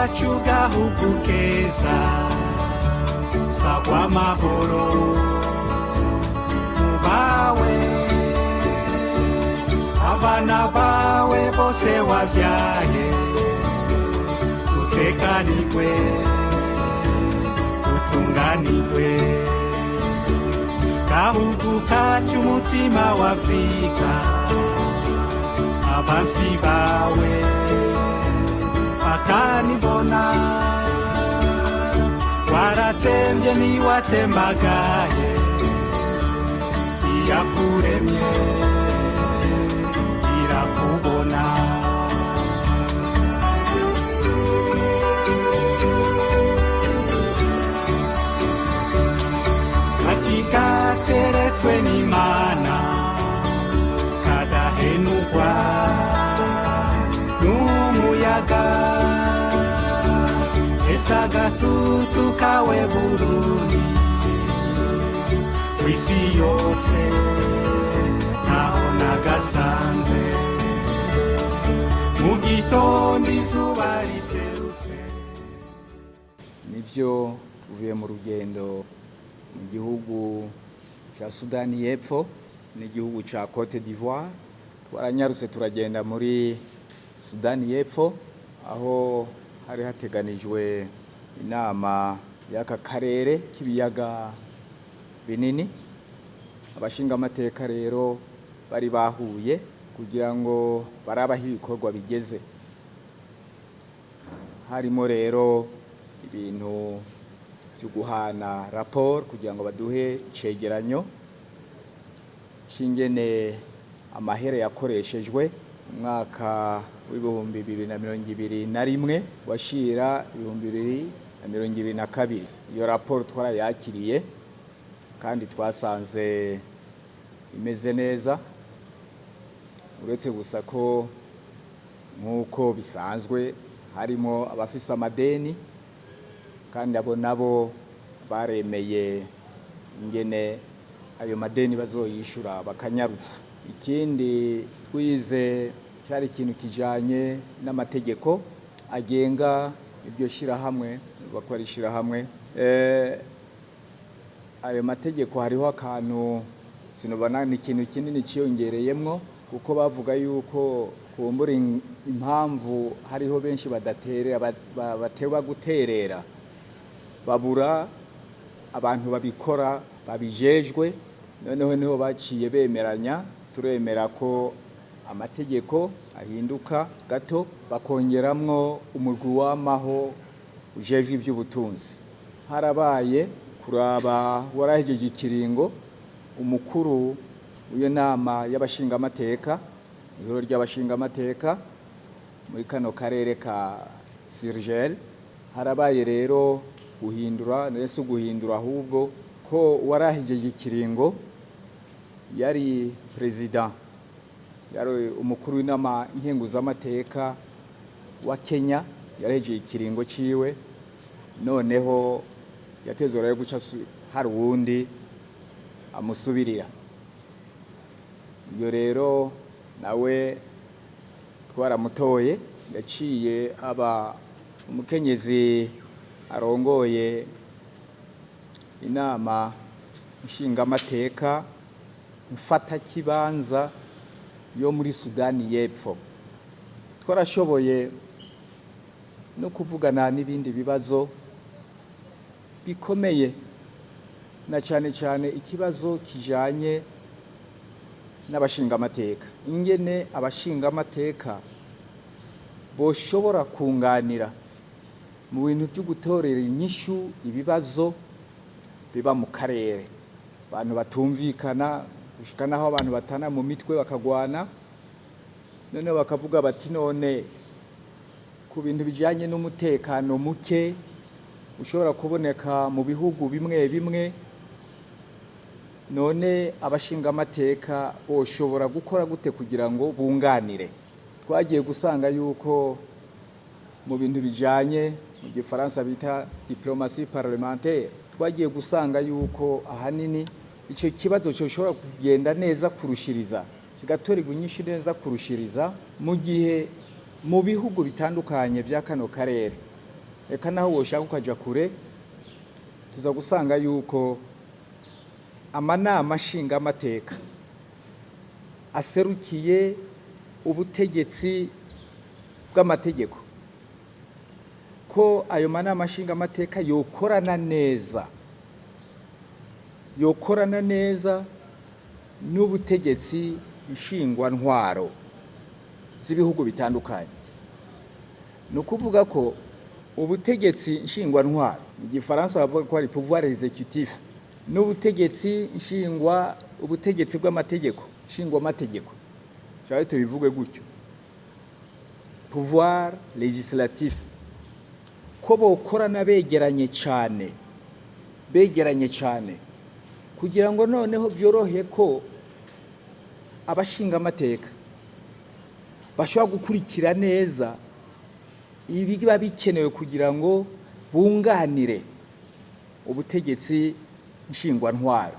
kacu gahugu keza sagwa amahoro bawe abana bawe bose wavyaye utekanirwe utunganirwe gahugu kacu umutima wa Afrika abansi bawe bakanibona waratemvye niwatembagaye iyakuremye irakubona kateretswe n'Imana kadahenurwa n'umuyaga ese agatutu kawe Burundi kw'isi yose ntaho nagasanze mu gitondo izuba riserutse. Nivyo tuvuye mu rugendo mu gihugu ca Soudan y'epfo n'igihugu ca Côte d'Ivoire. Twaranyarutse turagenda muri Soudan y'epfo aho hari hateganijwe inama y'aka karere k'ibiyaga binini. Abashingamateka rero bari bahuye kugira ngo barabaho ibikorwa bigeze. Harimo rero ibintu cyo guhana raporo kugira ngo baduhe icegeranyo c'ingene amahere yakoreshejwe umwaka w'ibihumbi 2021 washira 2022. Iyo raporo twarayakiriye kandi twasanze imeze neza, uretse gusa ko nk'uko bisanzwe harimo abafise amadeni kandi abo nabo baremeye ingene ayo madeni bazoyishura bakanyarutsa. Ikindi twize cyari ikintu kijanye n'amategeko agenga iryo shirahamwe bakora ishirahamwe. Ayo mategeko hariho akantu sinubona ni ikintu kinini ciyongereyemwo kuko bavuga yuko kumbura impamvu hariho benshi batewa guterera babura abantu babikora babijejwe, noneho niho baciye bemeranya turemera ko amategeko ahinduka gato bakongeramwo umurwi w'amaho ujejwe iby'ubutunzi. Harabaye kuraba warahejeje ikiringo umukuru w'iyo nama y'abashingamateka ihoro ry'abashingamateka muri kano karere ka Sirgel. Harabaye rero guhindura nese guhindura ahubwo ko warahejeje ikiringo yari president yari umukuru w'inama nkenguzamateka wa Kenya yarejeje ikiringo ciwe, noneho yatezora yo guca hari wundi amusubirira. Iyo rero nawe twaramutoye yaciye aba umukenyezi arongoye inama nshingamateka mfata kibanza yo muri Sudani y'epfo. Twarashoboye no kuvugana n'ibindi bibazo bikomeye na cyane cyane ikibazo kijanye n'abashingamateka, ingene abashingamateka boshobora kunganira mu bintu byo gutorera inyishu ibibazo biba mu karere. Abantu batumvikana gushika naho abantu batana mu mitwe bakagwana, none bakavuga bati none ku bintu bijanye n'umutekano muke ushobora kuboneka mu bihugu bimwe bimwe, none abashingamateka boshobora gukora gute kugira ngo bunganire. Twagiye gusanga yuko mu bintu bijanye mu gifaransa bita diplomatie parlementaire, twagiye gusanga yuko ahanini ico kibazo cyoshobora kugenda neza kurushiriza kigatorerwa inyishu neza kurushiriza mu gihe mu bihugu bitandukanye vya kano karere eka naho woshaka ukaja kure tuza gusanga yuko amanama nshingamateka aserukiye ubutegetsi bw'amategeko, ko ayo manama nshingamateka yokorana neza n'ubutegetsi nshingwantwaro z'ibihugu bitandukanye. Ni ukuvuga ko ubutegetsi nshingwantwaro mu gifaransa bavuga ko ari pouvoir exécutif, n'ubutegetsi ubutegetsi bw'amategeko nshingwamategeko, cyangwa tubivuge gutyo pouvoir législatif, ko bokorana begeranye cyane kugira ngo noneho byorohe ko abashingamateka bashobora gukurikira neza ibiba bikenewe kugira ngo bunganire ubutegetsi nshingwantwaro.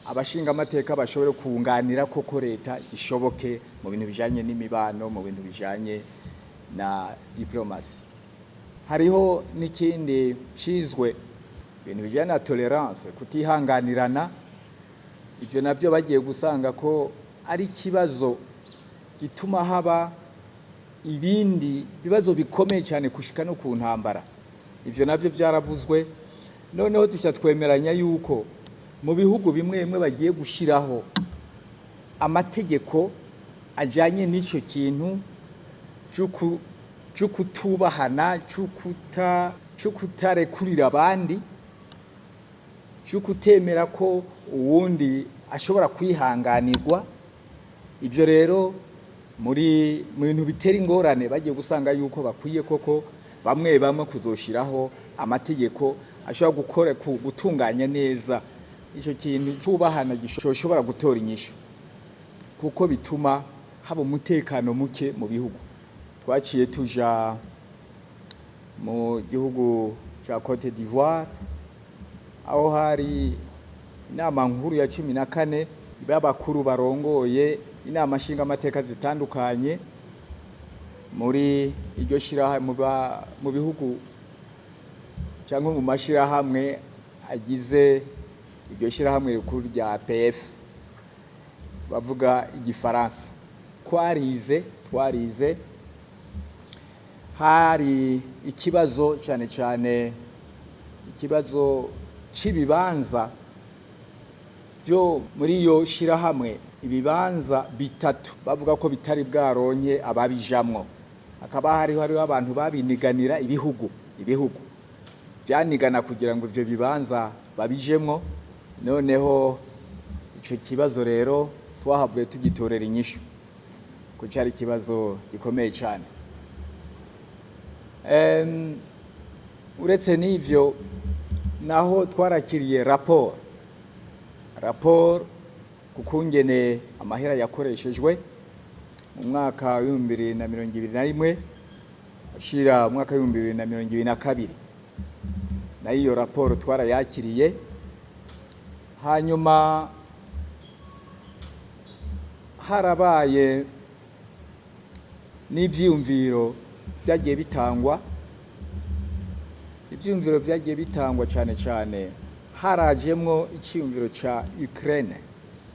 Abashingamateka bashobore kunganira koko leta gishoboke mu bintu bijanye n'imibano, mu bintu bijanye na diplomasi. Hariho n'ikindi cizwe ibintu bijanye na tolerance, kutihanganirana. Ibyo nabyo bagiye gusanga ko ari ikibazo gituma haba ibindi bibazo bikomeye cyane kushika no ku ntambara. Ibyo nabyo byaravuzwe. Noneho tushya twemeranya yuko mu bihugu bimwe bimwe bagiye gushiraho amategeko ajanye n'ico kintu cyo kutubahana, cyo kutarekurira abandi, cyo kutemera ko uwundi ashobora kwihanganirwa. Ibyo rero mu bintu bitera ingorane bagiye gusanga yuko bakwiye koko bamwe kuzoshiraho amategeko ashobora gutunganya neza icyo kintu cyubahana gishobora gutora inyishu, kuko bituma haba umutekano muke mu bihugu. Twaciye tuja mu gihugu cya Côte d'Ivoire, aho hari inama nkuru ya 14 y'abakuru barongoye inama nshingamateka zitandukanye muri iryo shirahamwe mu bihugu cyangwa mu mashirahamwe agize iryo shirahamwe rikuru rya PF, bavuga igifaransa. Twarize hari ikibazo cyane ikibazo cy'ibibanza byo muri iyo shirahamwe, ibibanza bitatu bavuga ko bitari bwaronke ababijamwo. Akaba hariho abantu babiniganira ibihugu byanigana kugira ngo ibyo bibanza babijemwo. Noneho ico kibazo rero twahavuye tugitorera inyishu, ko cyari kibazo gikomeye cyane. Uretse n'ivyo naho twarakiriye raporo kukungene amahera yakoreshejwe mu mwaka wa 2021 ashira mwaka wa 2022, na iyo raporo twarayakiriye. Hanyuma harabaye n'ivyumviro byagiye bitangwa cyane harajemwo icyumviro ca Ukraine,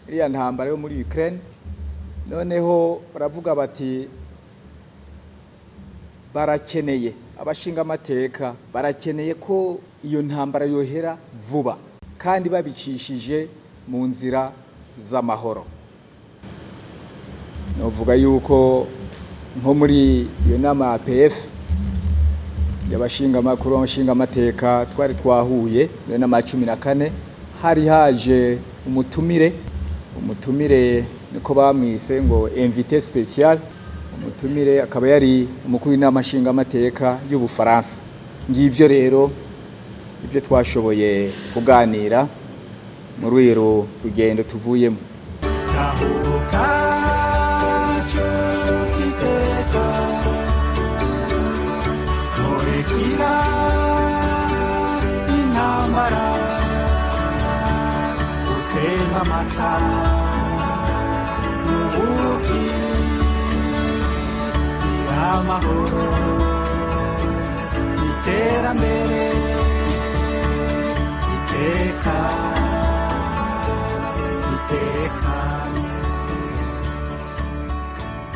iriya ntambara yo muri Ukraine. Noneho baravuga bati barakeneye, abashingamateka barakeneye ko iyo ntambara yohera vuba kandi babicishije mu nzira z'amahoro. Novuga yuko nko muri iyo nama ya PF y'abashingamakuru b'abashingamateka twari twahuye muri nama 14, hari haje umutumire niko bamwise ngo invité spécial. Umutumire akaba yari umukuru w'inama nshingamateka y'Ubufaransa. Ngibyo rero ibyo twashoboye kuganira muri rugendo tuvuyemo. Amahoro iterambere iteka